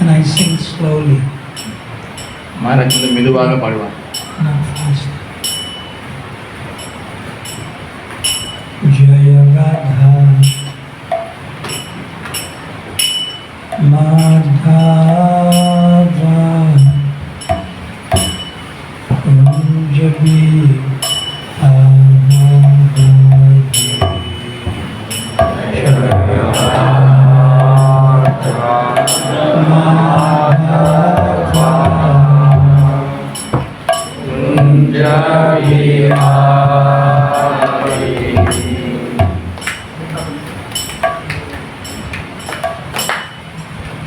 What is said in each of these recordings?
and I sing slowly. महाराज வந்து மெதுவாக பாடுவார். Not fast. Jaya Radha Madhava Kunjabi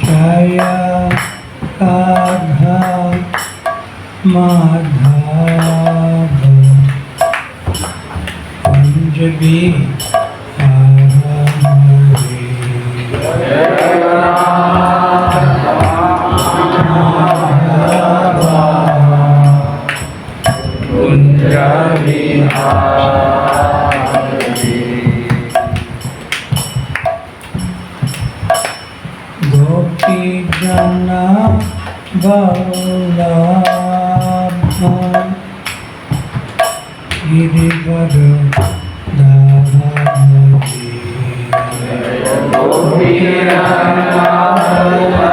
Jaya Radha Madhava Kunjabi Gopi Jana Vallabha Girivara Dhamadi Gopi Jana Vallabha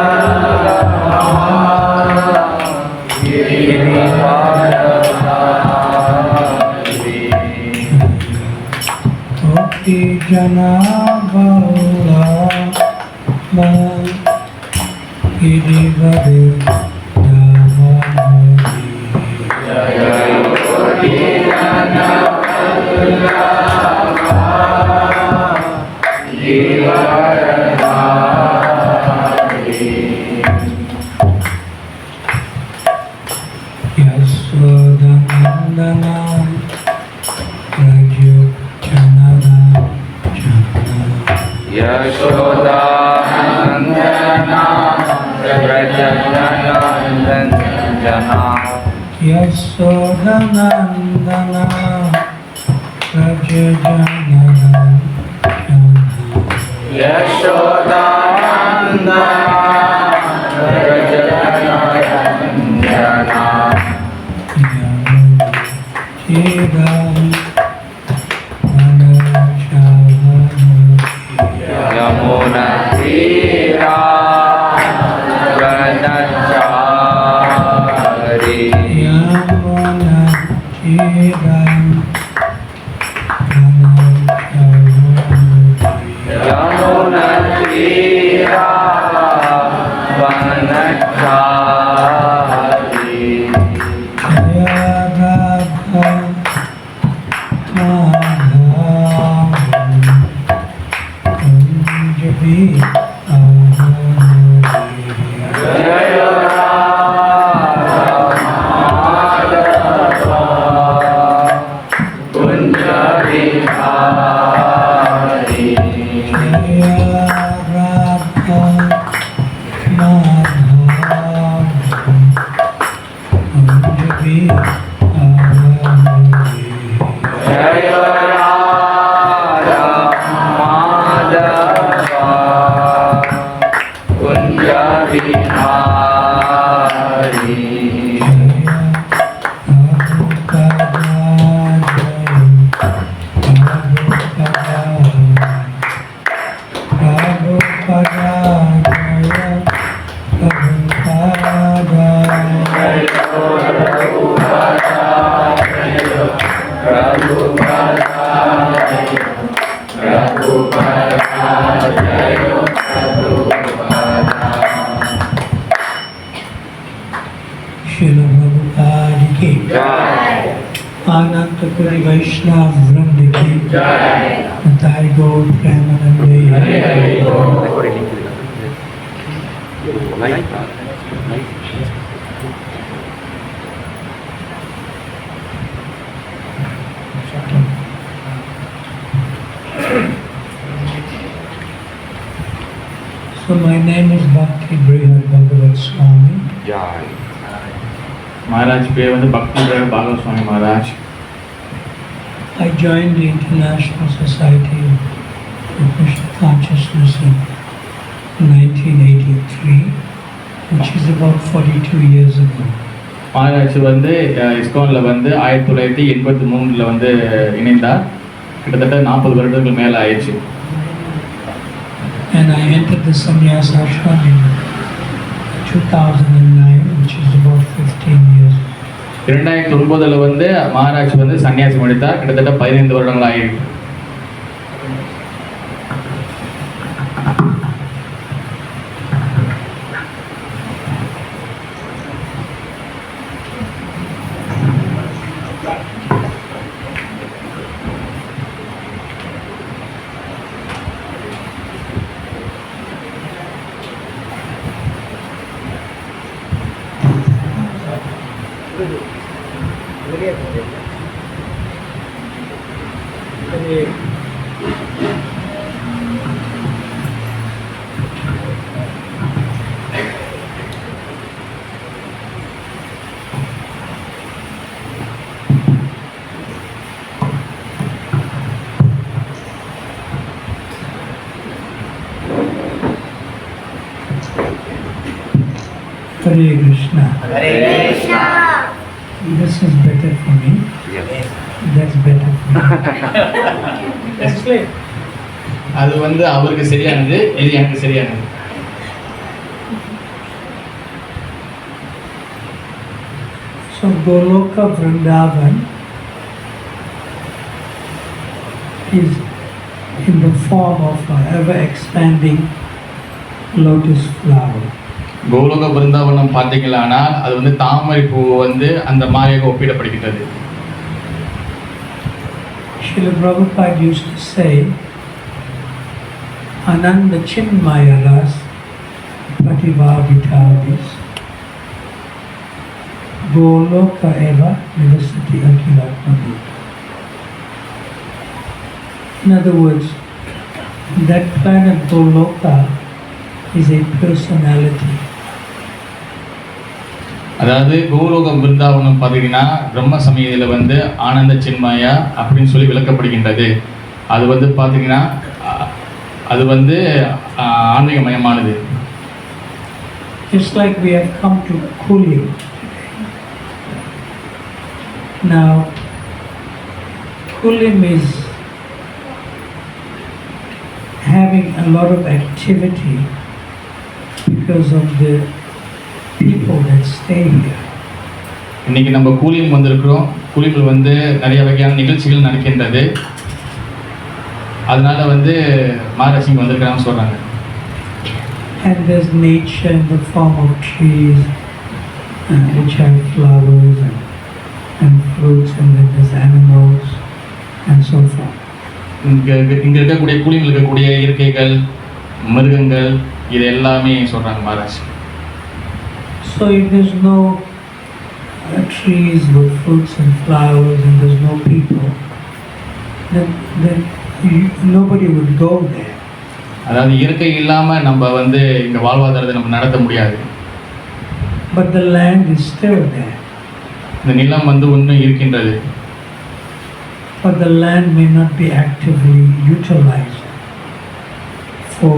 Girivara Dhamadi Gopi Jana Vallabha Girivara Dhamadi Gopi Jana Vallabha Girivara Dhamadi Yasodhanandana Raja Chanara Chana Yasodhanandana Yasodhanandana Rajajanana Yasodhanandana Rajajanana Yamuna Tira Vanachari Yamuna Tira Yamuna Tira Vanachari Jaya Radha Madhava Kunjabi Jaya Radha Madhava Kunjabi Jaya Radha Madhava Kunjabi Jaya Radha Madhava Kunjabi Srila Prabhupada ki Jai. Anantapuri Vaishnava Vrinda ki Jai. Nitai Gaur Premanande So my name is Bhakti Brihad Bhagavat Swami. Jai. Maharaj பேர் வந்து பக்தி பிரகத் பாகவத் சுவாமி Maharaj. I joined the International Society for Krishna Consciousness in 1983, which is about 42 years ago. Maharaj வந்து இஸ்கானில் வந்து 1983 வந்து இணைந்தார். கிட்டத்தட்ட 40 வருடங்கள் மேலே ஆயிடுச்சு. And I entered the sannyas ashram in 2009, which is about 15 years. 2009 வந்து மகாராஜ் வந்து சன்னியாசம் எடுத்தார். கிட்டத்தட்ட 15 வருடங்கள் ஆயிருக்கு. Hare Krishna. Hare Krishna. This is better for me. Yes. That's better for me. Explain. அது வந்து அவருக்கு சரியானது, இது எனக்கு சரியானது. So Goloka Vrindavan is in the form of an ever-expanding lotus flower. கோலோக Brindavanam பார்த்தீங்களானா அது வந்து தாமரை பூ வந்து அந்த மாதிரியாக ஒப்பிடப்படுகின்றது. Srila Prabhupada used to say, Ananda Chinmaya Ras Prativavitavis Goloka Eva Nivasati Akilatmadu. In other words, that planet Goloka is a personality. அதாவது கோலோக பிருந்தாவனம் பார்த்தீங்கன்னா பிரம்ம சமயத்தில் வந்து ஆனந்த சின்மயா அப்படின்னு சொல்லி விளக்கப்படுகின்றது. அது வந்து பார்த்தீங்கன்னா அது வந்து ஆன்மீகமயமானது. Just like we have come to Kulim. Now, Kulim is having a lot of activity because of the people that stay here. இன்னைக்கு நம்ம கூலிம் வந்திருக்கிறோம். கூலிமில் வந்து நிறைய வகையான நிகழ்ச்சிகள் நடக்கின்றது. அதனால வந்து மகாராஜ் வந்திருக்கிறாங்கன்னு சொல்றாங்க. And there's nature in the form of trees which have flowers and fruits, and then there's animals and so forth. இங்கே இருக்கக்கூடிய கூலிமில் இருக்கக்கூடிய இயற்கைகள், மிருகங்கள், இது எல்லாமே சொல்றாங்க Maharaj. So if there's no trees with fruits and flowers and there's no people, then nobody would go there. அதாவது இயற்கை இல்லாமல் நம்ம வந்து இங்கே வாழ்வாதாரத்தை நம்ம நடத்த முடியாது. But the land is still there. இந்த நிலம் வந்து இன்னும் இருக்கின்றது. But the land may not be actively utilized for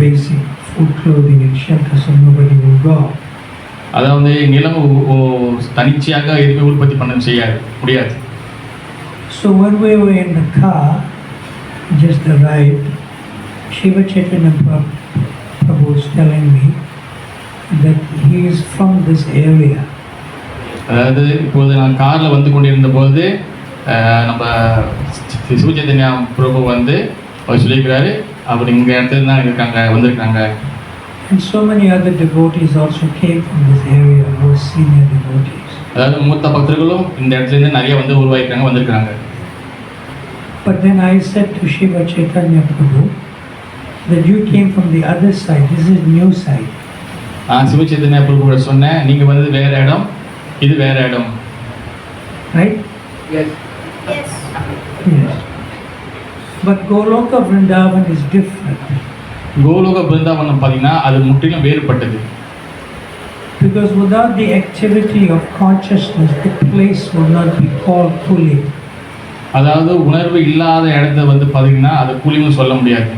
basic food, clothing and shelter, so nobody will go. அதாவது நிலம் தனிச்சையாக எதுவுமே உற்பத்தி பண்ண முடியாது. So when we were in the car, just arrived, Shiva Chaitanya Prabhu was telling me that he is from this area. அதாவது இப்போது நான் காரில் வந்து கொண்டிருந்த போது நம்ம சிவச்சைத்தன்யா பிரபு வந்து அவர் சொல்லியிருக்கிறாரு, அவர் இங்கே இடத்துல தான் வந்திருக்காங்க. And so many other devotees also came from this area, more senior devotees. அதாவது மூத்த பக்தர்களும் இந்த இடத்துலேருந்து நிறைய வந்து வந்திருக்காங்க. But then I said to Shiva Chaitanya Prabhu that you came from the other side, this is new side. நான் சிவச்சைத்தன்யா பிரபு கூட சொன்னேன், நீங்கள் வந்து வேற இடம், இது வேற இடம். Right? Yes. Yes. But Goloka Vrindavan is different. கோலோக Brindavanam பார்த்தீங்கன்னா அது முற்றிலும் வேறுபட்டது. Because without the activity of consciousness, the place will not be called Kuli. அதாவது உணர்வு இல்லாத இடத்த வந்து பார்த்தீங்கன்னா அது கூலிம்னு சொல்ல முடியாது.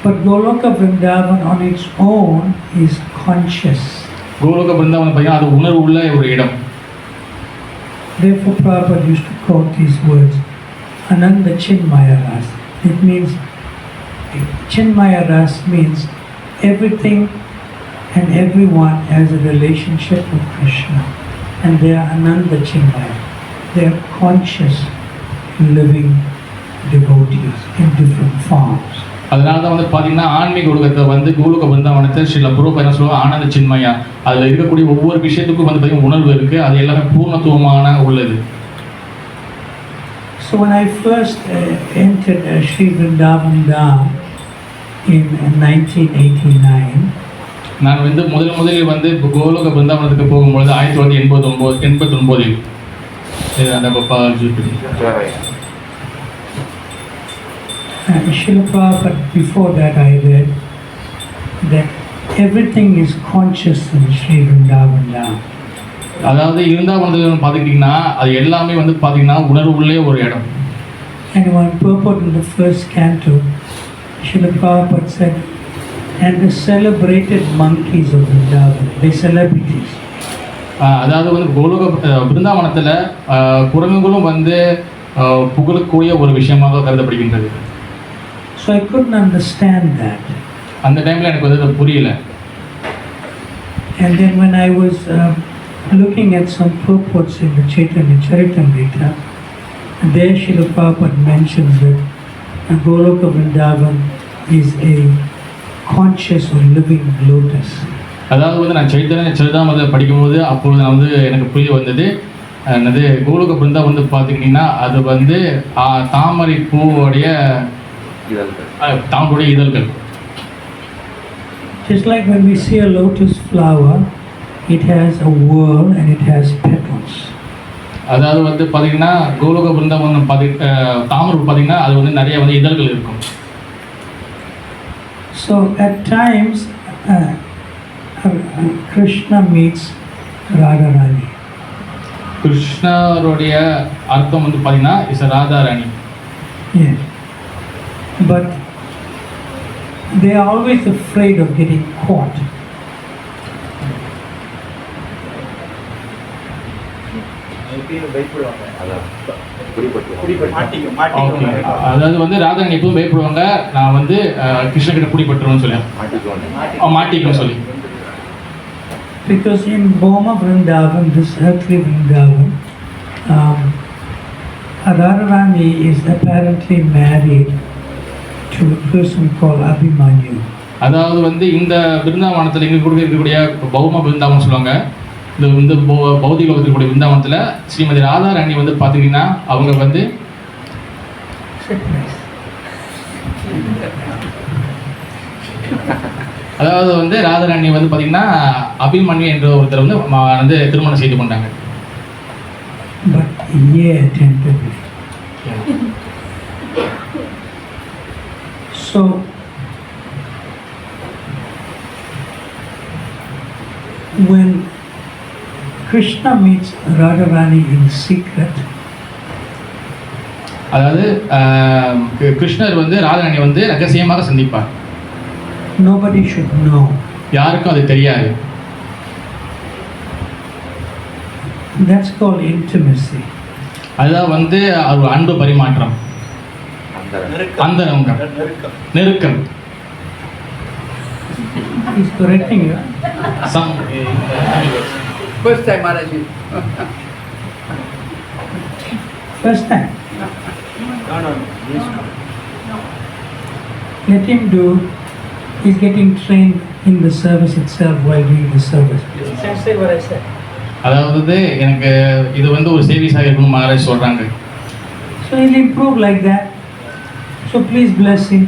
But Goloka Vrindavan on its own is conscious. கோலோக Brindavanam பார்த்தீங்கன்னா அது உணர்வு உள்ள ஒரு இடம். Therefore, Prabhupada used to quote these words, Ananda Chinmaya Ras. It means, Chinmaya Ras means everything and everyone has a relationship with Krishna. And they are Ananda Chinmaya. They are conscious, living devotees in different forms. அதனால தான் வந்து பார்த்தீங்கன்னா ஆன்மீக உலகத்தை வந்து கோலோக பிருந்தாவனத்தை ஸ்ரீல பிரபுபாதா என்ன சொல்லுவாங்க, ஆனந்த சின்மயா. அதில் இருக்கக்கூடிய ஒவ்வொரு விஷயத்துக்கும் வந்து பார்த்தீங்கன்னா உணர்வு இருக்குது, அது எல்லாமே பூர்ணத்துவமான உள்ளது. So when I first entered Sri Vrindavan Dham in 1989, நான் வந்து முதலில் வந்து கோலோக பிருந்தாவனத்துக்கு போகும்பொழுது 1989 அந்த Srila Prabhupada, before that I read that everything is conscious in Sri Vrindavan Dham. அதாவது இருந்தாவனத்தில் பார்த்துக்கிட்டிங்கன்னா அது எல்லாமே வந்து பார்த்தீங்கன்னா உணர்வு உள்ளே ஒரு இடம். And when purport in the first canto, Srila Prabhupada said, and the celebrated monkeys of Vrindavan, they celebrities. அதாவது வந்து கோலோக பிருந்தாவனத்தில் குரங்குகளும் வந்து புகழக்கூடிய ஒரு விஷயமாக கருதப்படுகின்றது. So I couldn't understand that. அந்த டைமில் எனக்கு வந்து அது புரியல. And then when I was looking at some purports in the Chaitanya Charitamrita, there Srila Prabhupada mentions that Goloka Vrindavan is a conscious or living lotus. அதாவது வந்து நான் சைத்தன்ய சரிதாமிரதத்தை படிக்கும்போது அப்பொழுது நான் வந்து எனக்கு புரிய வந்தது, என்னது கோலோக பிருந்தா வந்து பார்த்துக்கிட்டிங்கன்னா அது வந்து தாமரை பூவோடைய தாமரையுடைய இதழ்கள். Just like when we see a lotus flower, it has a whorl and it has petals. அதாவது வந்து பார்த்தீங்கன்னா கோலோக பிருந்தாவனம் தாமரை பார்த்தீங்கன்னா அது வந்து நிறைய வந்து இதழ்கள் இருக்கும். So at times Krishna meets Radharani. கிருஷ்ணருடைய அர்த்தம் வந்து பார்த்தீங்கன்னா is Radharani. Yes. But they are always afraid of getting caught. அதாவது வந்து ராதாராணி எப்பவும் பயப்படுவாங்க, நான் வந்து கிருஷ்ண கிட்ட பிடிபட்டுருவேன்னு சொல்லி மாட்டிக்கும் சொல்லி. Because in Boma Vrindavan, this earthly Vrindavan, Radharani is apparently married to a person called Abhimanyu. அதாவது வந்து இந்த பிருந்தாவனத்தில் இங்கே கூட இருக்கக்கூடிய பௌம பிருந்தாவனம் சொல்லுவாங்க. இந்த பௌதிக லோகத்தில் இருக்கக்கூடிய பிருந்தாவனத்தில் ஸ்ரீமதி ராதாராணி வந்து பார்த்தீங்கன்னா அவங்க வந்து அதாவது வந்து ராதாராணி வந்து பார்த்தீங்கன்னா அபிமன்யு என்ற ஒருத்தர் வந்து திருமணம் செய்து கொண்டாங்க. But tentatively. So when Krishna meets Radharani in secret, அதாவது கிருஷ்ணர் வந்து ராதாராணி வந்து ரகசியமாக சந்திப்பார். nobody should know. யாருக்கும் அது தெரியாது. That's called intimacy. அதுதான் வந்து ஒரு அன்பு பரிமாற்றம், அந்தரங்கம், நெருக்கம். He's correcting you. First time, Maharaj. First time. No. Let him do. He's getting trained in the service itself while doing the service. Translate what I said. அதாவது எனக்கு இது வந்து ஒரு சேவிஸாக இருக்கணும் மகாராஜ் சொல்கிறாங்க. So he'll improve like that. So please bless him.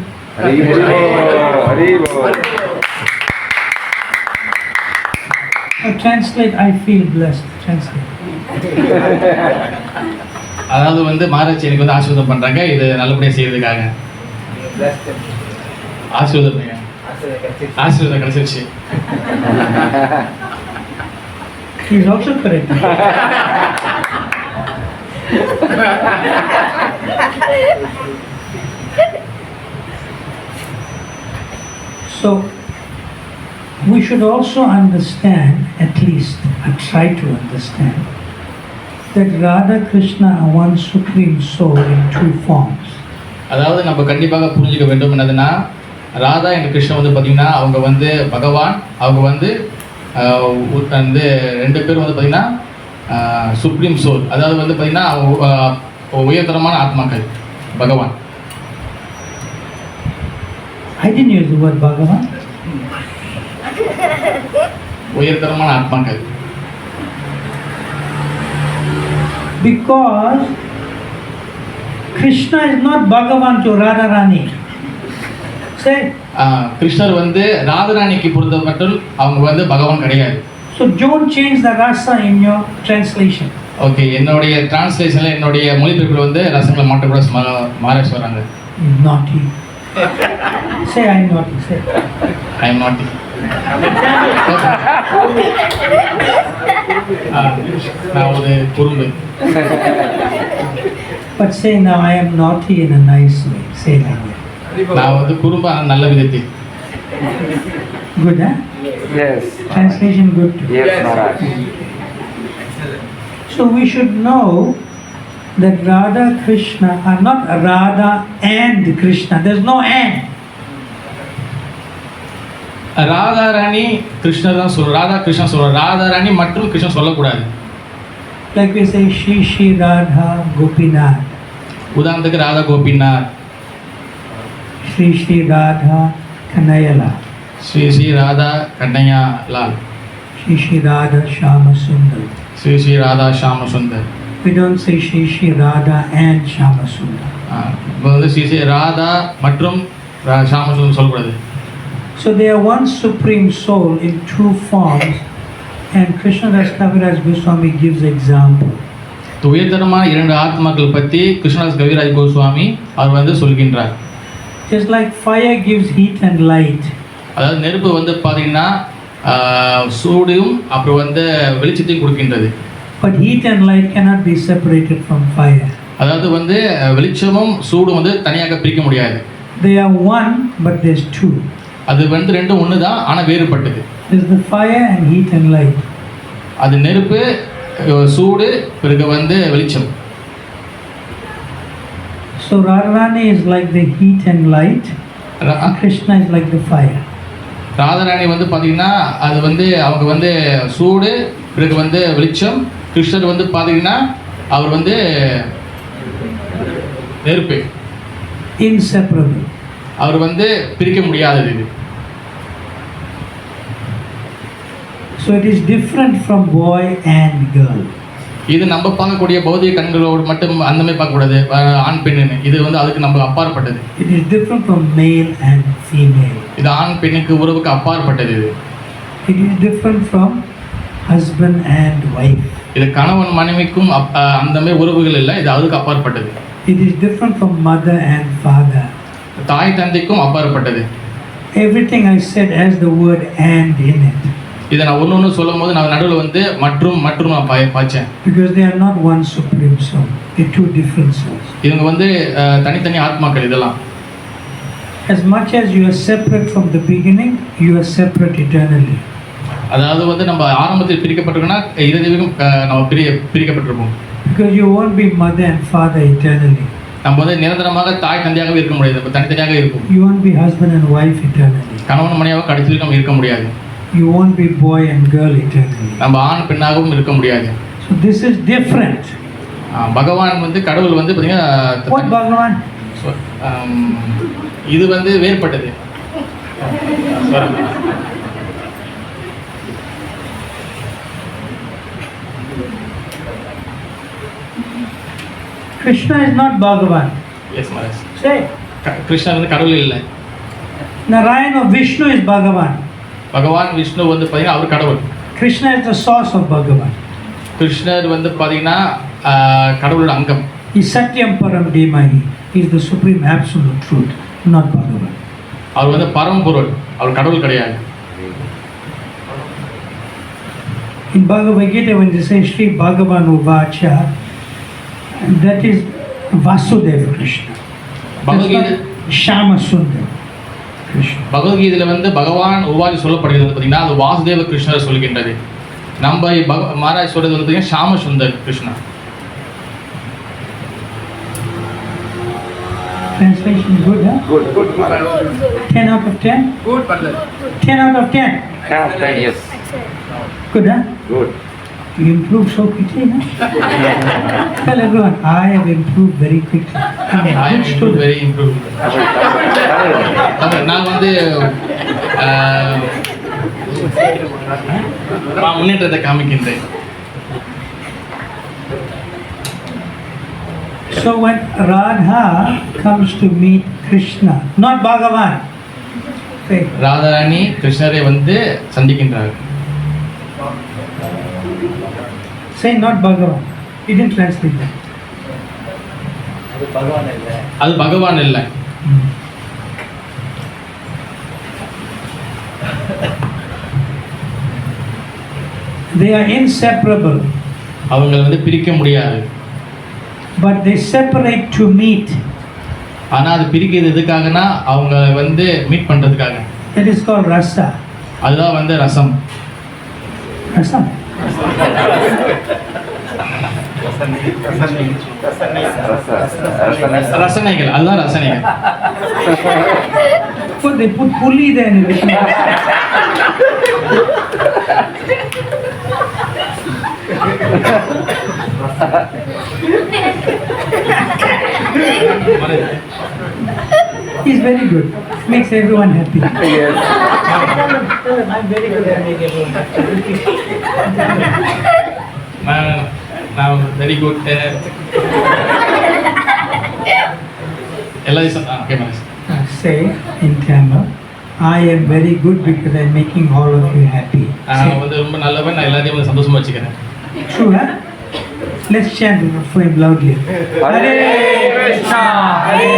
Translate, I feel blessed. Translate. அதாவது வந்து மகாராஜ் எனக்கு வந்து ஆசீர்வாதம் பண்ணுறாங்க இது நல்லபடியாக செய்யறதுக்காக. ஆசீர்வாதம் கிடைச்சிருச்சு. He's also correct. So we should also understand, at least, or try to understand, that Radha Krishna are one supreme soul in two forms. அதாவது நம்ம கண்டிப்பாக புரிஞ்சுக்க வேண்டும் என்னதுன்னா, ராதா என்ற கிருஷ்ணன் வந்து பார்த்திங்கன்னா அவங்க வந்து பகவான், அவங்க வந்து வந்து ரெண்டு பேரும் வந்து பார்த்திங்கன்னா சுப்ரீம் சோல், அதாவது வந்து பார்த்திங்கன்னா உயர்தரமான ஆத்மாக்கள் பகவான். I didn't use the word Bhagavan. உயர்தரமான ஆத்மாக்கள். Because Krishna is not Bhagavan to Radharani. Say. கிருஷ்ணர் வந்து ராதாராணிக்கு பொறுத்த மட்டும் அவங்க வந்து பகவான் கிடையாது. So don't change the rasa in your translation. Okay, என்னுடைய டிரான்ஸ்லேஷனில் என்னுடைய மொழிபெயர்ப்பில் வந்து ரசங்களை மாற்றக்கூட மாற சொல்கிறாங்க. Naughty. Say I'm naughty. Say. I am naughty. நான் ஒரு குறும்பு. But say now I am naughty in a nice way. Say like that. நான் வந்து குறும்பு நல்ல விதத்தில். Good, huh? Yes. Translation good too. Yes, Maharaj. So we should know that Radha Krishna are not Radha and Krishna. There's no and. Radharani கிருஷ்ணர் தான் சொல்ற, ராதா கிருஷ்ணன் சொல்ற, ராதாராணி மற்றும் கிருஷ்ணன் சொல்லக்கூடாது. Like we say Shri Shri Radha Gopinath. உதாரணத்துக்கு Radha Gopinath, Shri Shri Radha Kanayala. Sri Sri Radha Kannaiya Lal, Shri Shri Radha Shama Sundar. Sri Sri Radha ஷாம Sundar. We don't say Shri Shri Radha and Shama Sundar. இப்போ வந்து ஸ்ரீ ஸ்ரீ ராதா மற்றும் ஷாம சுந்தர் சொல்லக்கூடாது. So they are one supreme soul in two forms, and Krishnadas Kaviraj Goswami gives example. உயர்தரமான இரண்டு ஆத்மாக்கள் பற்றி கிருஷ்ணதாஸ் கவிராஜ் கோஸ்வாமி அவர் வந்து சொல்கின்றார். Just like fire gives heat and light. அதாவது நெருப்பு வந்து பார்த்தீங்கன்னா சூடும் அப்புறம் வந்து வெளிச்சத்தையும் கொடுக்கின்றது. But heat and light cannot be separated from fire. அதாவது வந்து வெளிச்சமும் சூடும் வந்து தனியாக பிரிக்க முடியாது. They are one, but there's two. அது வந்து ரெண்டும் ஒன்று தான், ஆனால் வேறுபட்டது. There's the fire and heat and light. அது நெருப்பு, சூடு, பிறகு வந்து வெளிச்சம். So Radharani is like the heat and light, and Krishna is like the fire. Radharani வந்து பார்த்தீங்கன்னா அது வந்து அவங்க வந்து சூடு, பிறகு வந்து வெளிச்சம். கிருஷ்ணர் வந்து பார்த்தீங்கன்னா அவர் வந்து நெருப்பு. Inseparable. அவர் வந்து பிரிக்க முடியாதது இது. So it is different from boy and girl. இது நம்ம பார்க்கக்கூடிய பௌதிக கண்களோடு மட்டும் அந்த மாதிரி பார்க்கக்கூடாது, ஆண் பெண்ணுன்னு. இது வந்து அதுக்கு நம்ம அப்பாற்பட்டது. It is different from male and female. இது ஆண் பெண்ணுக்கு உறவுக்கு அப்பாற்பட்டது. இது It is different from husband and wife. இது கணவன் மனைவிக்கும் அந்த மாதிரி உறவுகள் இல்லை, இது அதுக்கு அப்பாற்பட்டது. It is different from mother and father. தாய் தந்தைக்கும் அப்பாற்பட்டது. Everything I said has the word and in it. இதை நான் ஒன்று சொல்லும் போது நான் நடுவில் வந்து மற்றும் நான் பாய்ச்சேன். Because they are not one supreme soul. They are two different souls. இவங்க வந்து தனித்தனி ஆத்மாக்கள் இதெல்லாம். As much as you are separate from the beginning, you are separate eternally. அதாவது வந்து நம்ம ஆரம்பத்தில் பிரிக்கப்பட்டிருக்கோம்னா இறுதியும் நம்ம பிரிக்கப்பட்டிருப்போம். Because you won't be mother and father eternally. நம்ம வந்து நிரந்தரமாக தாய் தந்தையாகவே இருக்க முடியாது, நம்ம தனித்தனியாக இருக்கும். You won't be husband and wife eternally. கணவன் மனைவியாக கடைசி நம்ம இருக்க முடியாது. You won't be boy and girl eternally. நம்ம ஆண் பெண்ணாகவும் இருக்க முடியாது. So this is different. பகவான் வந்து கடவுள் வந்து பார்த்தீங்கன்னா What Bhagavan? இது வந்து வேறுபட்டது. Krishna is not Bhagavan. Yes Maharaj. Say. கிருஷ்ணர் வந்து கடவுள் இல்லை. Narayana Vishnu is Bhagavan. பகவான் விஷ்ணு வந்து பார்த்தீங்கன்னா அவர் கடவுள். Krishna is the source of Bhagavan. கிருஷ்ணர் வந்து பார்த்தீங்கன்னா கடவுளோட அங்கம். He is Satyam Param Dhimahi. He is the supreme absolute truth, not Bhagavan. அவர் வந்து பரம்பொருள், அவர் கடவுள் கிடையாது. In Bhagavad Gita, when they say Sri Bhagavan Uvacha, that is Vasudeva Krishna. That's Bhagavad not Shama Sundar. Krishna. பகவத்கீதையில வந்து பகவான் உபாதி சொல்லப்படுகிறது பார்த்தீங்கன்னா அது வாசுதேவ கிருஷ்ணர் சொல்கின்றது. நம்ம மகாராஜ் சொல்றது வந்து பார்த்தீங்கன்னா Shyama Sundar Krishna. Translation good, huh? Good, good, Maharaj. 10 out of 10? Good, Padla. 10 out of 10. Yeah, 10 years. Good, huh? Good. You improved so quickly, huh? Tell everyone, I have improved very quickly. I'm a good student. Very improve. நான் வந்து முன்னேற்றத்தை காமிக்கின்றேன். So when Radha comes to meet Krishna, not Bhagavan, say, Radharani கிருஷ்ணரை வந்து சந்திக்கின்றார். say not Bhagavan. He didn't translate that. அது பகவான் இல்லை. They are inseparable, அவங்க வந்து பிரிக்க முடியாது. but they separate to meet. ஆனா அது பிரிக்கிறது எதுக்காகனா அவங்க வந்து மீட் பண்றதுக்காக. That is called rasa. அதுதான் வந்து ரசம். Rasam. ரசனைகள், அதுதான் ரசனைகள். So they put puli there in it. He's very good. Makes everyone happy. Yes. Tell him, I'm very good at making everyone happy. நான் வெரி குட். எல்லாரும் okay Manesh. Say in Tamil, I am very good because I'm making all of you happy. நான் வந்து ரொம்ப நல்லவன், நான் எல்லாத்தையும் வந்து சந்தோஷமா வச்சுக்கிறேன். True, huh? Let's chant for him loudly. Hare Krishna, Hare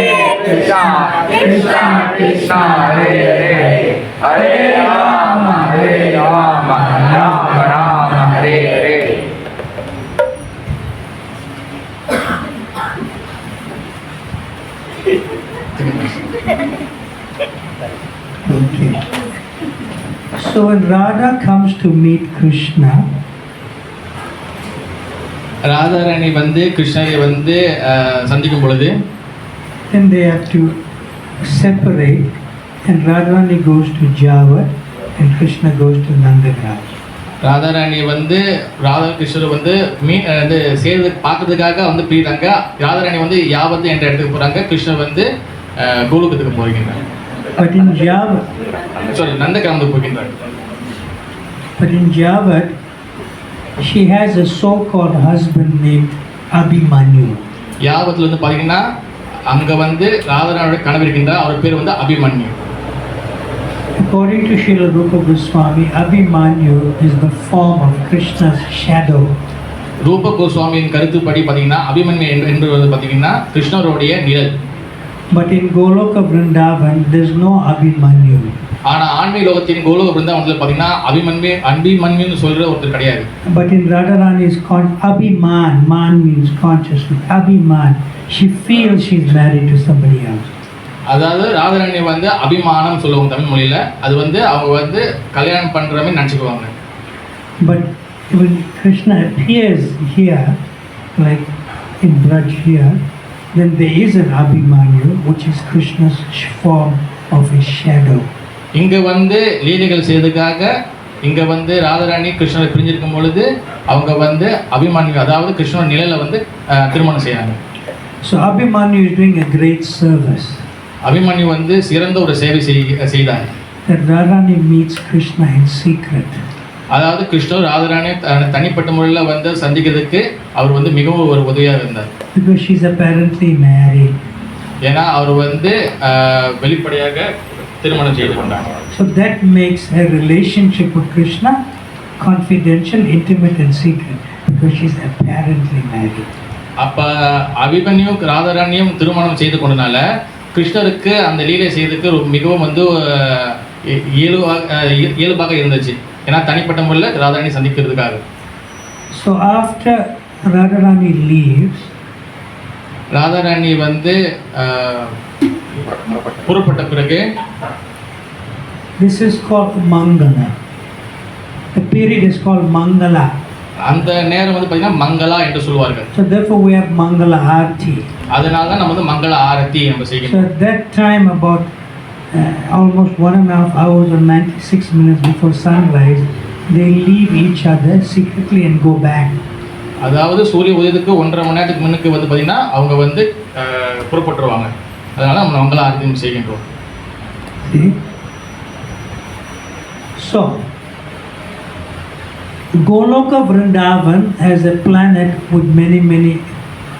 Krishna, Krishna Krishna, Hare Hare, Hare Rama, Hare Rama, Rama Rama, Hare Hare. Okay. So when Radha comes to meet Krishna, Radharani வந்து கிருஷ்ணரை வந்து சந்திக்கும் பொழுது then they have to separate, and Radharani goes to Javat and Krishna goes to Nandagraj. Radharani வந்து ராதா கிருஷ்ணர் வந்து வந்து சேர்ந்து பார்க்கறதுக்காக வந்து பிரிகிறாங்க. ராதாராணி வந்து யாவத்து என்ற இடத்துக்கு போகிறாங்க. கிருஷ்ணர் வந்து கோலுக்கத்துக்கு போகின்றார். But in Javat, சாரி நந்தகிராமத்துக்கு போகின்றார். but in Javat, she has a so-called husband named Abhimanyu. யாவத்தில் வந்து பார்த்தீங்கன்னா அங்கே வந்து ராதாராணியோட கனவு இருக்கின்றார். அவர் பேர் வந்து Abhimanyu. According to Srila Rupa Goswami, Abhimanyu is the form of Krishna's shadow. ரூப கோஸ்வாமியின் கருத்துப்படி பார்த்தீங்கன்னா அபிமன்யு என்று வந்து பார்த்தீங்கன்னா கிருஷ்ணருடைய நிழல். But in Goloka Vrindavan, there's no Abhimanyu. ஆனால் ஆன்மீக லோகத்தின் கோலோக பிருந்தாவனத்தில் பார்த்தீங்கன்னா அபிமன்யுன்னு சொல்கிற ஒருத்தர் கிடையாது. But in Radharani's Abhiman, man means consciousness. Abhiman, she feels she's married to somebody else. அதாவது ராதாராணி வந்து அபிமானம் சொல்லுவாங்க தமிழ் மொழியில். அது வந்து அவங்க வந்து கல்யாணம் பண்ணுற மாதிரி நினச்சிக்குவாங்க. But when Krishna appears here, like in Braj here, then there is an Abhimanyu, which is Krishna's form of his shadow. இங்கே வந்து லீலைகள் செய்வதற்காக இங்கே வந்து ராதாராணி கிருஷ்ணரை பிரிஞ்சிருக்கும் பொழுது அவங்க வந்து அபிமன்யு அதாவது கிருஷ்ணன் நிலையில் வந்து திருமணம் செய்கிறாங்க. So Abhimanyu is doing a great service. Abhimanyu வந்து சிறந்த ஒரு சேவை செய்தாங்க. That Radharani meets Krishna in secret. அதாவது கிருஷ்ணர் ராதாராணி தனிப்பட்ட முறையில் வந்து சந்திக்கிறதுக்கு அவர் வந்து மிகவும் ஒரு உதவியாக இருந்தார். Because she's apparently married. ஏன்னா அவர் வந்து வெளிப்படையாக திருமணம் செய்து கொண்டாங்க. So that makes her relationship with Krishna confidential, intimate and secret because she's apparently married. அப்போ அபிமன்யு ராதாராணியும் திருமணம் செய்து கொண்டனால கிருஷ்ணருக்கு அந்த லீலை செய்ததுக்கு மிகவும் வந்து இயல்பாக இருந்துச்சு. ஏன்னா தனிப்பட்ட முறையில் Radharani சந்திக்கிறதுக்காக. So after Radharani leaves, Radharani வந்து புறப்பட்ட பிறகு This is called Mangala. The period is called Mangala. அந்த நேரம் வந்து பார்த்தீங்கன்னா மங்களா என்று சொல்வார்கள். So therefore we have Mangala Aarti. அதனால தான் நம்ம வந்து மங்கள ஆரத்தி நம்ம So செய்கிறோம். at that time, about almost 1.5 hours or 96 minutes before sunrise, they leave each other secretly and go back. அதாவது சூரிய உதயத்துக்கு 1.5 மணி நேரத்துக்கு முன்னுக்கு வந்து பார்த்தீங்கன்னா அவங்க வந்து புறப்பட்டுருவாங்க. அதனால நம்ம மங்கள ஆரத்தி செய்கின்றோம். See? So, Goloka Vrindavan as a planet with many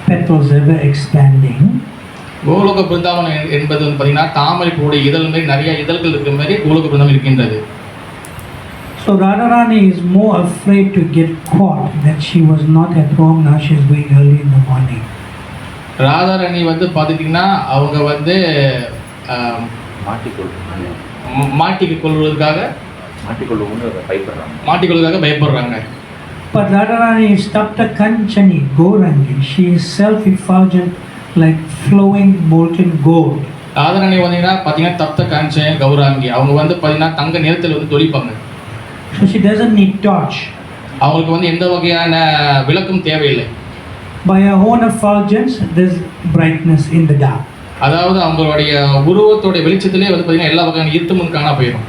petals ever expanding. கோலோக Brindavanam என்பது வந்து பார்த்தீங்கன்னா தாமரை பூடைய இதழ் மாதிரி நிறைய இதழ்கள் இருக்கிற மாதிரி கோலோக பிருந்தாவனம் இருக்கின்றது. So Radharani is more afraid to get caught that she was not at home, now she is going early in the morning. Radharani வந்து பார்த்துட்டிங்கன்னா அவங்க வந்து மாட்டிக் கொள்வதற்காக பயப்படுறாங்க. But Radharani is Tapta Kanchani, Gaurangi. She is self-effulgent like flowing molten gold. Radharani பார்த்தீங்கன்னா தப்த காஞ்சன் கௌராங்கி அவங்க வந்து பார்த்தீங்கன்னா தங்க நிறத்தில் வந்து தொளிப்பாங்க. So she doesn't need torch. அவங்களுக்கு வந்து எந்த வகையான விளக்கும் தேவையில்லை. By her own effulgence, there's brightness in the dark. அதாவது அவங்களுடைய உருவத்தோட வெளிச்சத்திலே வந்து பார்த்தீங்கன்னா எல்லா வகையான இருட்டுமும் காண போயிடும்.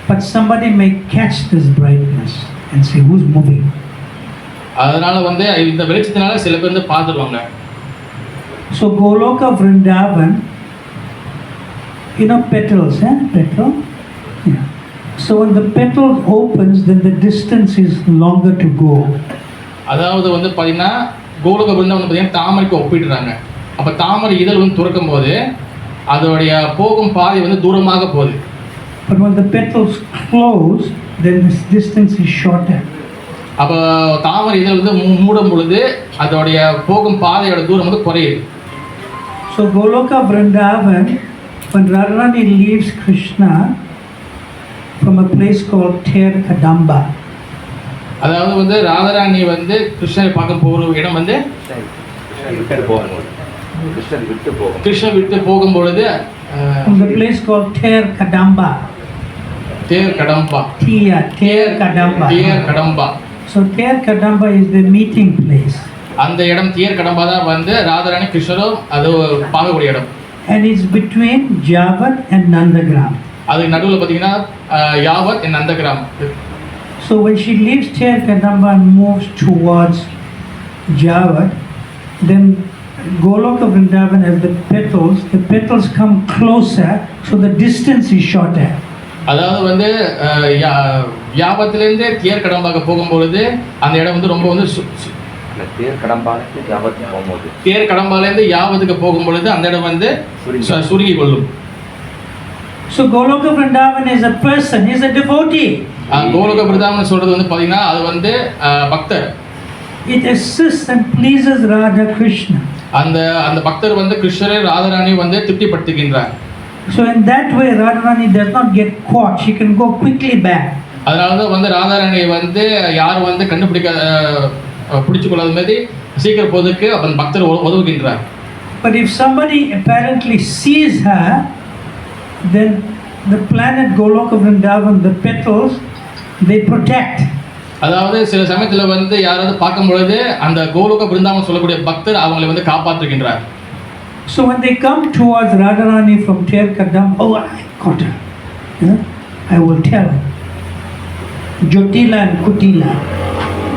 But somebody may catch this brightness and say, who's moving? அதனால வந்து இந்த வெளிச்சத்தினால சில பேர் வந்து பார்த்துடுவாங்க. So Goloka Vrindavan, petals, petal? Yeah. So when the petal opens, then the distance is longer to go. அதாவது வந்து பார்த்தீங்கன்னா கோலோக பிருந்தாவனம் பார்த்தீங்கன்னா தாமரைக்கு ஒப்பிடுறாங்க. அப்போ தாமரை இதழ் வந்து துறக்கும் போது அதோடைய போகும் பாதை வந்து தூரமாக போகுது. But when the petals close, then this distance is shorter. அப்போ தாமரை இதழ் வந்து மூடும் பொழுது அதோடைய போகும் பாதையோட தூரம் வந்து குறையுது. So Goloka Vrindavan, when Radharani leaves Krishna from a place called Ter Kadamba. அதாவது வந்து ராதாராணி வந்து கிருஷ்ணரை பார்க்க போகிற இடம் வந்து கிருஷ்ணர் விட்டு போகும்பொழுது From the place called Ter Kadamba. There Kadamba. Ter Kadamba. There Kadamba. So Ter Kadamba is the meeting place. அந்த இடம் தேர் கடம்பா தான் வந்து ராதாராணி கிருஷ்ணரும் அது பார்க்கக்கூடிய இடம். And it's between Javat and Nandagram. அதுக்கு நடுவில் பார்த்தீங்கன்னா யாவத் and நந்தகிராம். So when she leaves Ter Kadamba and moves towards Javat, then Goloka Vrindavan has the petals come closer, so the distance is shorter. அதாவது வந்து யாவத்திலேருந்து தேர் கடம்பாக போகும்பொழுது அந்த இடம் வந்து ரொம்ப வந்து தேர் கடம்பாலேருந்து யாவத்துக்கு போகும்பொழுது அந்த இடம் வந்து சுருங்கி கொள்ளும். So Goloka Vrindavan is a person, he is a devotee. கோலோக Brindavanam சொல்றது வந்து பார்த்தீங்கன்னா அது வந்து பக்தர். It assists and pleases Radha Krishna. அந்த பக்தர் வந்து கிருஷ்ணரை ராதாராணி வந்து திருப்திப்படுத்துகின்றார். So in that way Radharani does not get caught, she can go quickly back. அதனால தான் வந்து ராதாராணி வந்து யாரும் வந்து பிடிச்சு கொள்ளாத மாதிரி சீக்கிரம் போவதற்கு அந்த பக்தர் உதவுகின்றார். But if somebody apparently sees her, then the planet Goloka Vrindavan, the petals, they protect. அதாவது சில சமயத்தில் வந்து யாராவது பார்க்கும் பொழுது அந்த கோலோக பிருந்தாவனம் சொல்லக்கூடிய பக்தர் அவங்களை வந்து காப்பாற்றுகின்றார். So when they come towards Radharani from Ter Kadamba, oh, I got her. I will tell Jotila and Kutila.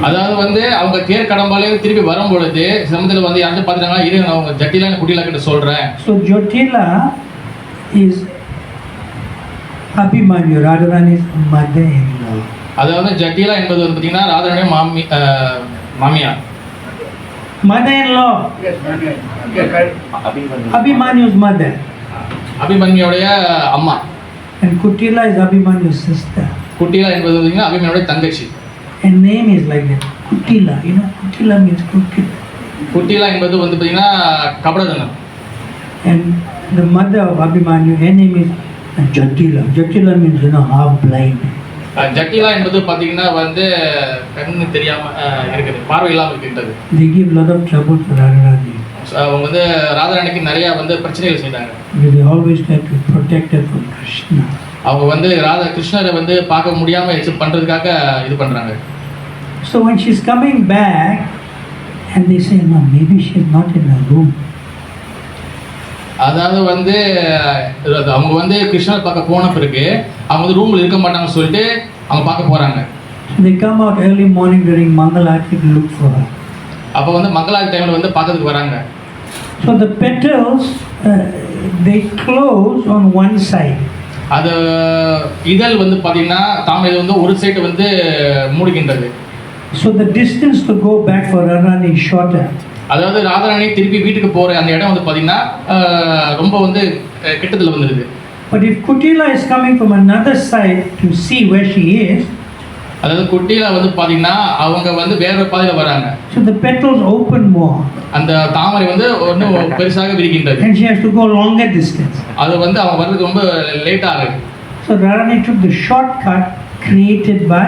அதாவது வந்து அவங்க தேர் கடம்பாலே திருப்பி வரும் பொழுது சமயத்தில் வந்து யாரும் பார்த்துட்டாங்கன்னா இரு நான் அவங்க ஜட்டிலா குட்டிலா கிட்ட சொல்கிறேன். So Jotila is Abhimanyu, Radharani's mother-in-law. அதாவது ஜட்டிலா என்பது வந்து பார்த்தீங்கன்னா ராதாராணி மாமியார். Mother-in-law. Abhimanyu's mother. அபிமன்யுடைய அம்மா. And Kutila is Abhimanyu's sister. குட்டிலா என்பது பார்த்தீங்கன்னா அபிமன்யுடைய தங்கச்சி. And name is like that. Kutila. Kutila means crooked. குட்டிலா என்பது வந்து பார்த்தீங்கன்னா கபடதனம். And the mother of Abhimanyu, her name is Jatila. Jatila means half blind. ஜட்டிலா என்பது பார்த்தீங்கன்னா வந்து கண்ணு தெரியாம இருக்குது, பார்வை இல்லாமல் இருக்கின்றது. They give lot of trouble to Radharani. அவங்க வந்து ராதாராணிக்கு நிறைய வந்து பிரச்சனைகள் செய்தாங்க. They always try to protect her from Krishna. அவங்க வந்து ராதா கிருஷ்ணரை வந்து பார்க்க முடியாமல் வச்சு பண்ணுறதுக்காக இது பண்ணுறாங்க. So when she's coming back, and they say, no, maybe she's not in her room. அதாவது வந்து அவங்க வந்து கிருஷ்ணரை பார்க்க போன பிறகு அவங்க வந்து ரூமில் இருக்க மாட்டாங்கன்னு சொல்லிட்டு அவங்க பார்க்க போகிறாங்க. They come out early morning during Mangalarti to look for her. அப்போ வந்து மங்களாதி டைமில் வந்து பார்க்கறதுக்கு வராங்க. So the petals, they close on one side. அது இதழ் வந்து பார்த்தீங்கன்னா தாமரை வந்து ஒரு சைடு வந்து மூடுகின்றது. So the distance to go back for Radharani is shorter. அதாவது ராதாராணி திருப்பி வீட்டுக்கு போகிற அந்த இடம் வந்து பார்த்தீங்கன்னா ரொம்ப வந்து கிட்டத்தில் வந்துடுது. But if Kutila is coming from another side to see where she is, அதாவது குட்டியில் வந்து பார்த்தீங்கன்னா அவங்க வந்து வேற பாதையில் வராங்க. so the petals open more. அந்த தாமரை வந்து இன்னும் பெருசாக விரிகின்றது. And she has to go longer distance. அது வந்து அவங்க வர்றதுக்கு ரொம்ப லேட் ஆகுது. So Radharani took the shortcut created by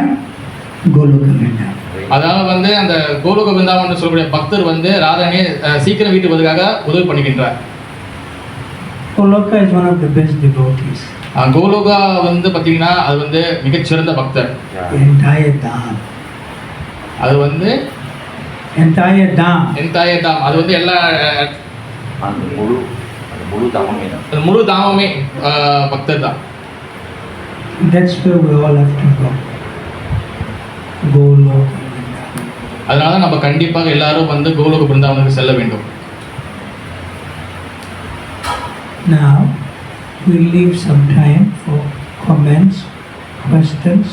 Goloka Vrindavan. அதனால வந்து அந்த கோலோக பிருந்தாவன் சொல்லக்கூடிய பக்தர் வந்து ராதாராணியை சீக்கிரம் வீட்டுக்கு வருவதற்காக உதவி பண்ணிக்கின்றார். Goloka is one of the best devotees. கோலோகா வந்து பார்த்தீங்கன்னா அது வந்து மிகச்சிறந்த பக்தர். The entire Dham. அது வந்து Entire Dham. அது வந்து எல்லா அந்த முழு தாமமே தான். அது முழு தாமமே பக்தர் தான். That's where we all have to go. Goloka Vrindavan. அதனால நம்ம கண்டிப்பாக எல்லாரும் வந்து கோலோக பிருந்தாவனுக்கு செல்ல வேண்டும். Now we'll leave some time for comments, questions,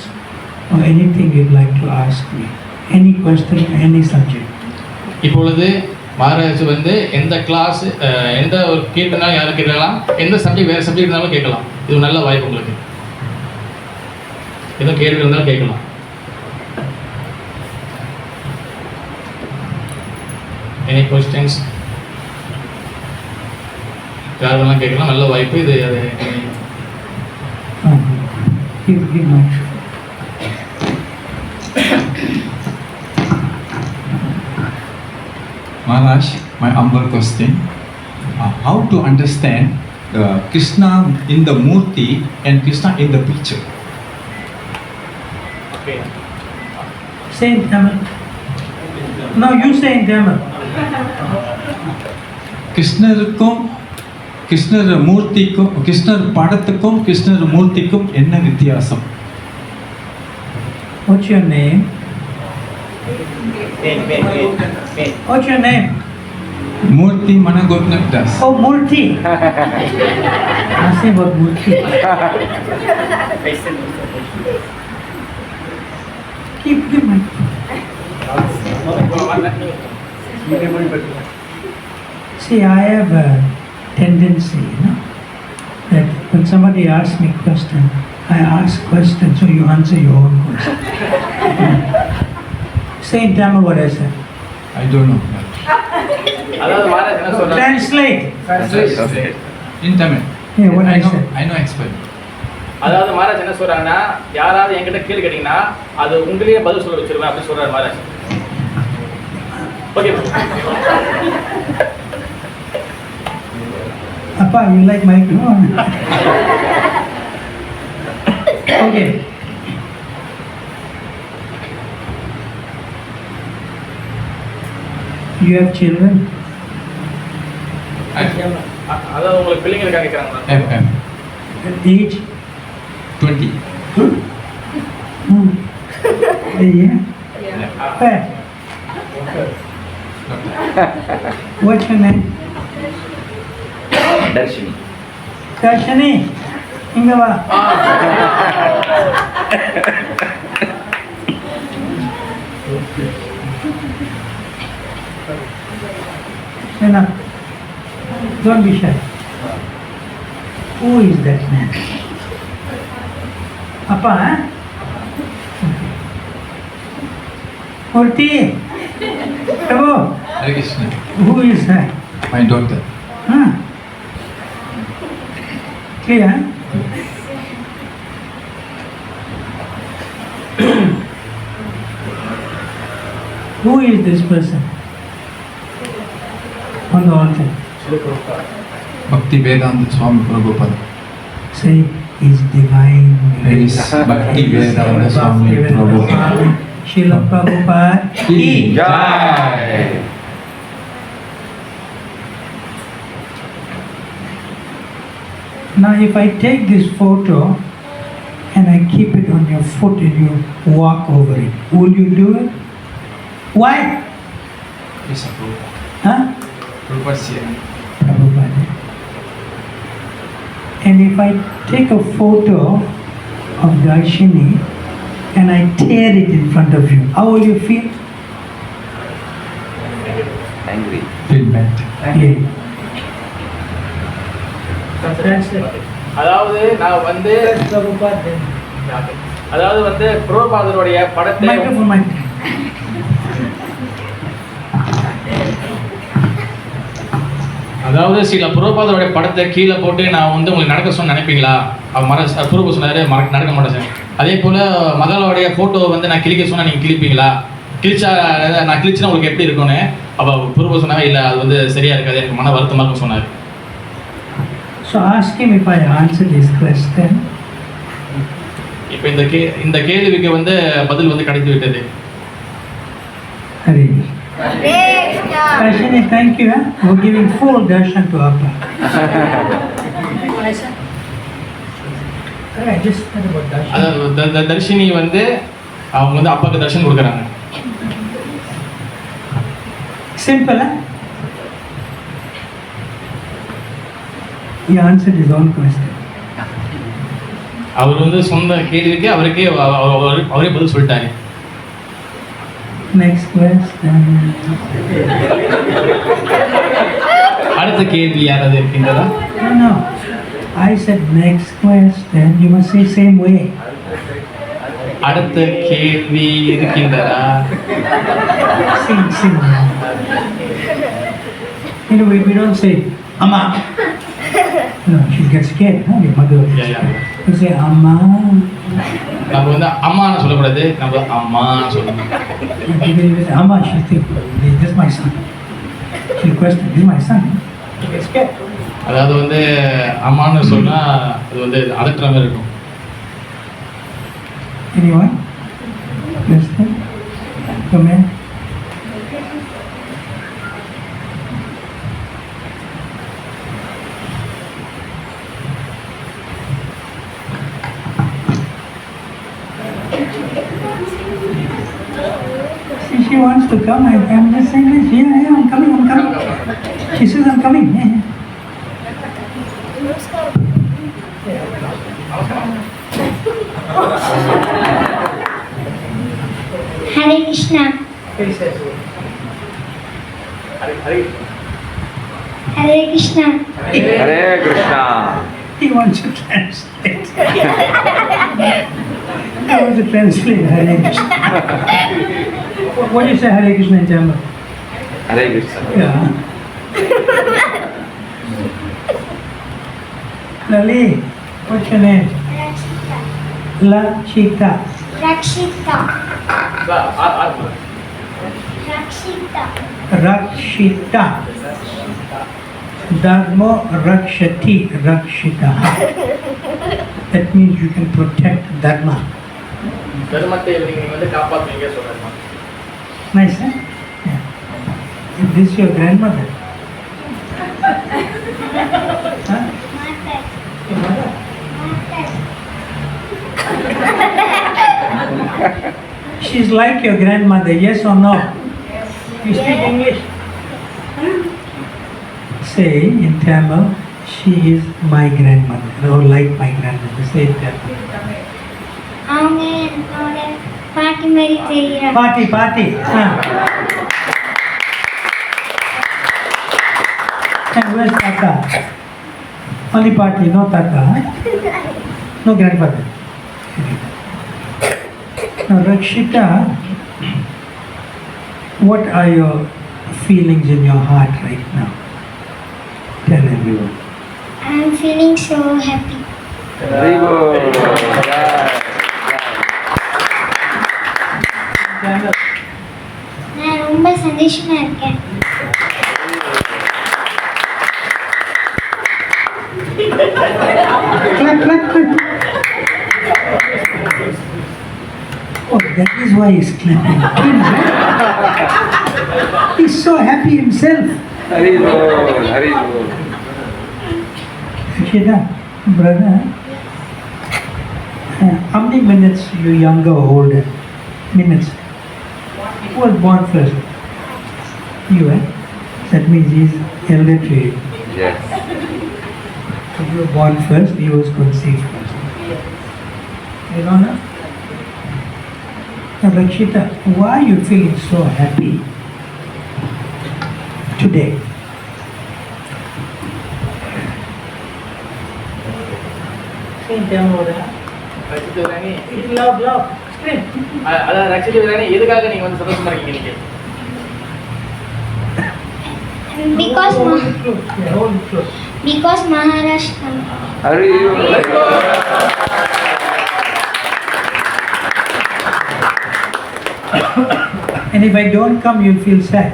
or anything you'd like to ask me. Any question, any subject. இப்பொழுது மகாராஜ் வந்து எந்த கிளாஸ் எந்த ஒரு கேட்கனாலும் யாரும் கேட்கலாம், எந்த சப்ஜெக்ட் வேறு சப்ஜெக்ட் இருந்தாலும் கேட்கலாம். இது ஒரு நல்ல வாய்ப்பு உங்களுக்கு. எந்த கேள்வி இருந்தாலும் கேட்கலாம். எனி கொஸ்டின்ஸ் யார் வேணாலும் கேட்கலாம். நல்ல வாய்ப்பு இது. Give much. Maharaj, my humble question. How to understand Krishna in the Murti and Krishna in the picture? Okay. Say in Tamil. No, you say in Tamil. கிருஷ்ணருக்கும் கிருஷ்ணர் மூர்த்திக்கும் கிருஷ்ணர் படத்துக்கும் கிருஷ்ணர் மூர்த்திக்கும் என்ன வித்தியாசம்? What's your name? What's your name? Murthy Managopnath Das. Oh, Murthy. Nothing about Murthy. Keep my. See, I have a tendency, that when somebody asks me question, I ask question, so you answer your own question. Say in Tamil what I said. I don't know. அதாவது மகாராஜ் என்ன சொல்றாங்க? Translate. In Tamil. Yeah, what I know. said. I know explain. அதாவது மகாராஜ் என்ன சொல்றாங்கன்னா, யாராவது என்கிட்ட கேள்வி கேட்டீங்கன்னா அது உங்களையே பதில் சொல்ல வச்சிருவேன் அப்படி சொல்றாரு Maharaj. Okay. Appa, you like my tone? Okay. You have children? அதாவது உங்களுக்கு பிள்ளைங்க இருக்காங்க கேக்குறாங்க. FM. Age? 20. Yeah. Where? What's your name? Dharshini. Darshini, inga va. Stand up. Don't be shy. Who is that man? Appa, huh? Murthy. Prabhu, Hare Krishna. who is that? My daughter. Huh? Clear? Who is this person on the altar? Bhakti Vedanta Swami Prabhupada. Say, His Divine Grace, Bhakti Vedanta Swami Prabhupada. Srila Prabhupada ki Jai. Now, if I take this photo and I keep it on your foot and you walk over it, will you do it? Why? Yes, Prabhupada. Huh? Prabhupada's here. Prabhupada. And if I take a photo of Darshini and I tear it in front of you, how will you feel? Angry. Feel bad. Yeah. அதாவது நான் வந்து அதாவது வந்து பிரபுபாதருடைய படத்தை Microphone, microphone. அதாவது சில பிரபுபாதருடைய படத்தை கீழே போட்டு நான் வந்து உங்களுக்கு நடக்க சொன்ன நினைப்பீங்களா? அவர் பிரபு சொன்னாரு நடக்க மாட்டேன் சார். அதே போல மகளுடைய போட்டோ வந்து நான் கிளிக்க சொன்னா நீங்க கிளிப்பீங்களா? கிழிச்சா நான் கிழிச்சுனா உங்களுக்கு எப்படி இருக்கும்னு அவ பிரபு சொன்னாங்க, இல்லை அது வந்து சரியா இருக்காது, எனக்கு மன வருத்தமாக இருக்கும் சொன்னார். So ask him if I answer this question. இப்போ இந்த கேள்விக்கு வந்து பதில் வந்து கிடைத்து விட்டது. Hare Krishna, thank you for giving full darshan to Appa. I just said about darshan. அதாவது தர்ஷினி வந்து அவங்க வந்து அப்பாவுக்கு தர்ஷன் கொடுக்குறாங்க. Simple, huh? He answered his own question. அவர் வந்து சொந்த கேள்விக்கு அவரே பதில் சொல்லிட்டாரு. Next question. அடுத்த கேள்வி யாராவது இருக்கின்றதா? No. I said next question. You must say same way. அடுத்த கேள்வி இருக்கின்றதா? Sing. You know, we don't say, Amma. No, she gets scared, huh? Your mother. Yeah. You say, Amma. நம்ம வந்து அம்மான்னு சொல்லக்கூடாது, நம்ம அம்மான்னு சொல்லணும். Amma, she thinks, this is my son. She questions, this is my son. She gets scared. அதாவது வந்து அம்மான்னு சொன்னா அது வந்து அதட்டுற மாதிரி இருக்கும். Anyone? Question? Comment? She wants to come. I'm just saying this. Yeah, I'm coming. She says I'm coming. Yeah. Hare Krishna. Hare Krishna. Hare Krishna. He wants to translate. I want to translate Hare Krishna. What do you say Hare Krishna in Tamil? Hare Krishna. Yeah. Lali, what's your name? Rakshita. Lakshita. Rakshita. Rakshita. Dharma Rakshati Rakshita. That means you can protect Dharma. தர்மத்தை நீங்க வந்து காப்பாத்துவீங்க சொல்றாங்க. Nice, huh? Yeah. Is this your grandmother? Huh? Your mother? She's like your grandmother, yes or no? You speak English? Say in Tamil, she is my grandmother, or like my grandmother. Say it Tamil. அவங்க என்னோட பாட்டி மாதிரி தெரியுறாங்க. Party. And where's Tata? Only party, no Tata. Huh? No grandfather. Now, Rakshita, what are your feelings in your heart right now? Tell everyone. I'm feeling so happy. Very good. நான் ரொம்ப சந்தோஷமா இருக்கேன். Clap. Oh, that is why he's clapping. He's so happy himself. Hari Bol, Hari Bol. Shida, brother, how many minutes you younger or older? Minutes. Who was born first? You, eh? That means he's elder to you. Yes. So you were born first, he was conceived first. You know now? Now, Rakshita, why are you feeling so happy today? ரட்சித்து வரானே Love, love. Scream. அதான் ரட்சித்து வரானே எதுக்காக நீங்க வந்து சந்தோஷமா இருக்கீங்க இன்னைக்கு Because Hold it close. Yeah, hold it close. because Maharaj come. Hari Bol. And if I don't come, you'll feel sad.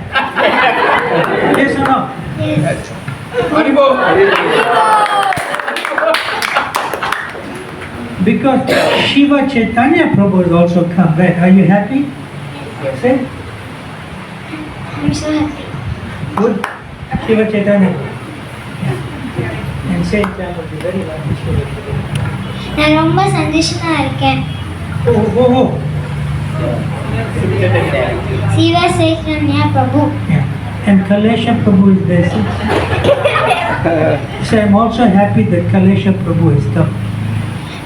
Yes or no? Yes. Hari Bol. Because Shiva Chaitanya Prabhu has also come, right? Are you happy? Say, I'm so happy. good. Shiva Chaitanya. Yeah. And say it will be very happy. நான் ரொம்ப சந்தோஷமா இருக்கேன். Oh, oh, oh. Siva சேகரன்யா Prabhu. Yeah. And Kalesha Prabhu is there. So I'm also happy that Kalesha Prabhu has come.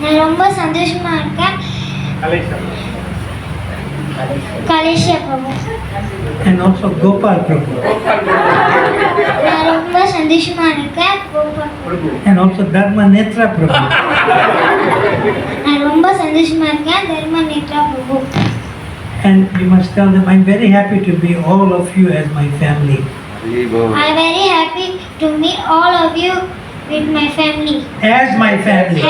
நான் ரொம்ப சந்தோஷமா இருக்கேன். கலேஷா பிரபு. And also Gopal Prabhu. நான் ரொம்ப சந்தோஷமா இருக்கேன். கோபால் பிரபு. And also Dharma Netra Prabhu. நான் ரொம்ப சந்தோஷமா இருக்கேன். தர்ம நேத்ரா பிரபு. And you must tell them, I'm very happy to be all of you as my family. Hari Bol. I'm very happy to meet all of you with my family. As my family.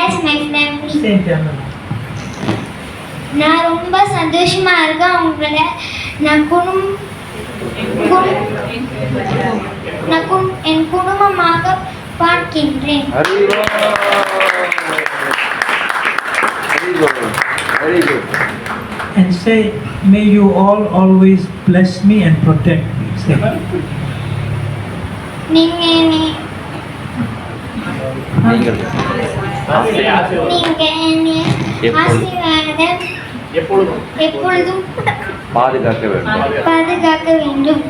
As my family. Same family. நான் ரொம்ப சந்தோஷமா இருக்கேன் உங்களை நான் என் குடும்பமாக பார்க்கின்றேன். Hari Bol. Hari Bol. Very good. And say, may you all always bless me and protect me. Say. நீங்க என்னை ஆசீர்வாதம் எப்பொழுதும் எப்பொழுதும் பாதுகாக்க வேண்டும். பாதுகாக்க வேண்டும்.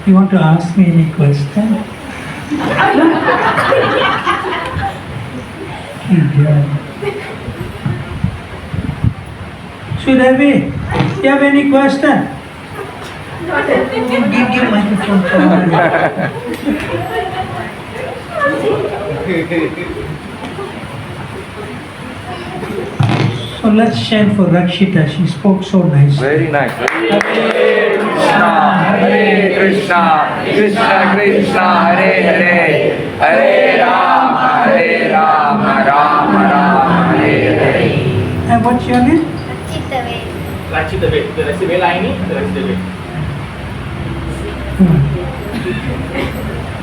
You want to ask me any question? Sudhavi, you have any question? Give microphone for So let's chant for Rakshita. She spoke so nice. Very nice. Hare Krishna, Hare Krishna, Krishna Krishna, Hare Hare, Hare Rama, Rama Rama, Hare Hare. And what's your name? சித்தவே ரட்சித்த வேல் இது ரசி வேலாயினி இது ரட்சித்த வேல்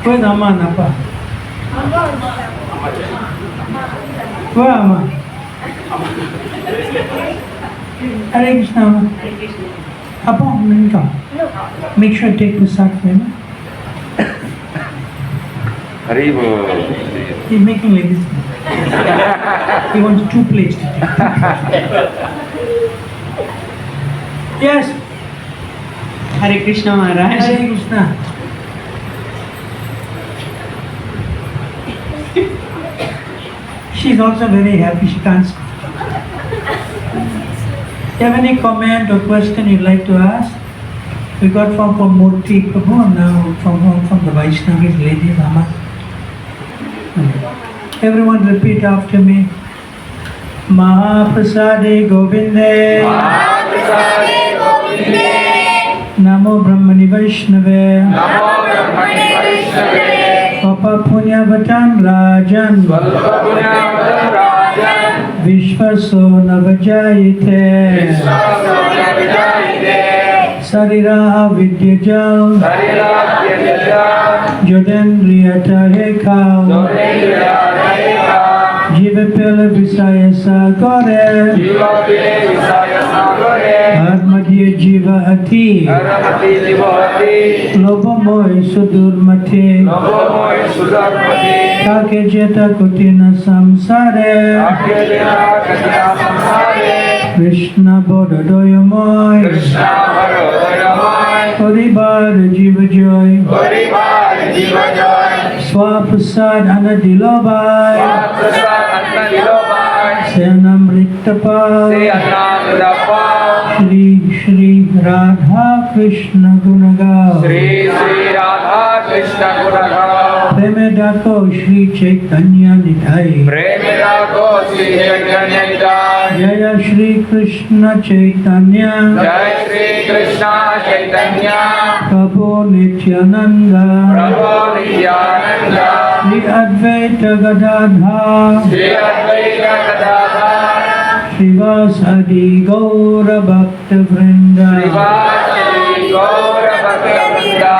Where's Amma and Appa? அம்மா Where Amma? Hare Krishna Amma. Appa, come. Make sure you take the sack for him. Hari Bol. He's making like this. He wants 2 plates to take. Yes. Hare Krishna Maharaj. Hare Krishna. She's also very happy. She can't speak. You have any comment or question you'd like to ask? We got from Murthy Prabhu and now from the Vaishnavis, ladies, Amma. Everyone repeat after me. Mahaprasade Govinde. Mahaprasade Govinde. Namo Brahmani Vaishnave. Namo Brahmani Vaishnave. Papa Punyavatam Rajan. Svalpa Punyavatam Rajan. Vishvaso Navajayite. Vishvaso Navajayite. Sarira Vidyajal. Sarira Vidyajal. Jodendriya Tahekal. Jodendriya Tahekal. Jivahati Aramati Jivati Lobamoy Sudurmati Navamoy Sudharmati Take Jeta Kutina Samsare Akhilina Katya Samhare Krishna Bodhadoyamoy Krishna Harodayamay Haribar Jiva Joy Haribar Jiva Joy Swapasad Anadilobai Prasad Anna Nilobai Senamritapal Se Anandapa Shri Shri Radha Krishna Gunagav Sri Sri Radha Krishna Gunagav Premedako Shri Chaitanya Nitai Premira Go Sri Chaitanya Nitai Jaya Shri Krishna Chaitanya Jai Sri Krishna Chaitanya Prabhu Nityananda Prabhu Nityananda Shri Advaita Gadadhar Sri Advaita Gadadhar Srivasadi Gaura Bhakta Vrinda Srivasadi Gaura Bhakta Vrinda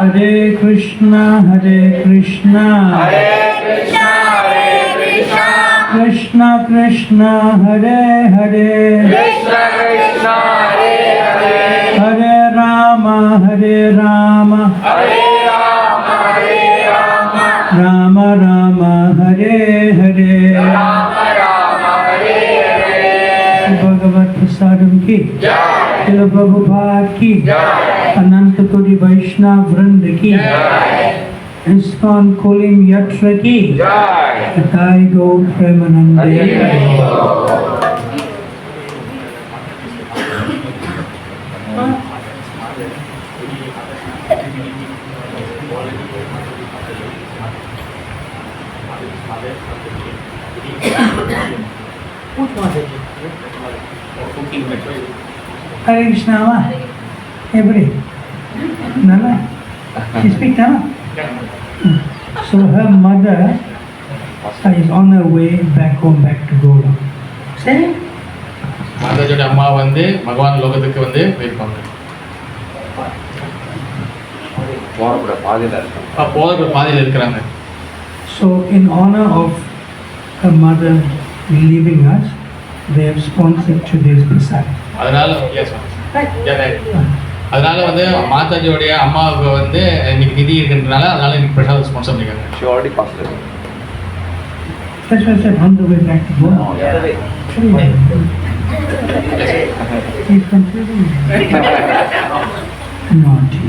Hare Krishna Hare Krishna Hare Krishna Hare Krishna Krishna Krishna Hare Hare Krishna Krishna Hare Hare Hare Rama Hare Rama Hare Rama Hare Rama Rama Rama Hare Hare Rama Rama Hare Hare Bhagavat Prasadam ki Jai Srila Prabhupada ki Jai Ananta Kodi Vaishnav Vrinda ki Jai ISKCON Kulim Yatra ki Jai Tathai Gaur Premanande Hare Krishna ma every Nala she speak Tamil so her mother is on her way back home back to Goa say மாதாஜியோட அம்மா வந்து பகவான் லோகத்துக்கு வந்து போயிருப்பாங்க. போகிற பாதையில் இருக்கிறாங்க. so in honor of her mother leaving us they have sponsored today's prasad அதனால அதனால வந்து மாதாஜியோடைய அம்மாவுக்கு வந்து இன்னைக்கு நிதி இருக்கின்றனால அதனால இன்னைக்கு பிரசாதம் ஸ்பான்சர் பண்ணிருக்காங்க. that's why I said on the way back to Goa he's completely naughty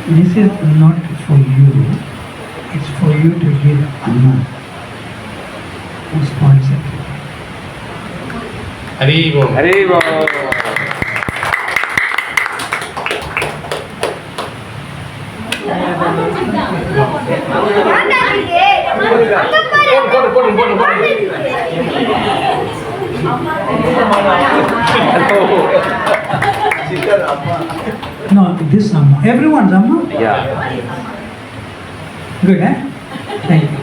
this is not for you, it's for you to give Amma who sponsored it. Hari Om. Hare Bo No, this Amma. Everyone's Amma? Yeah Good, eh? Thank you.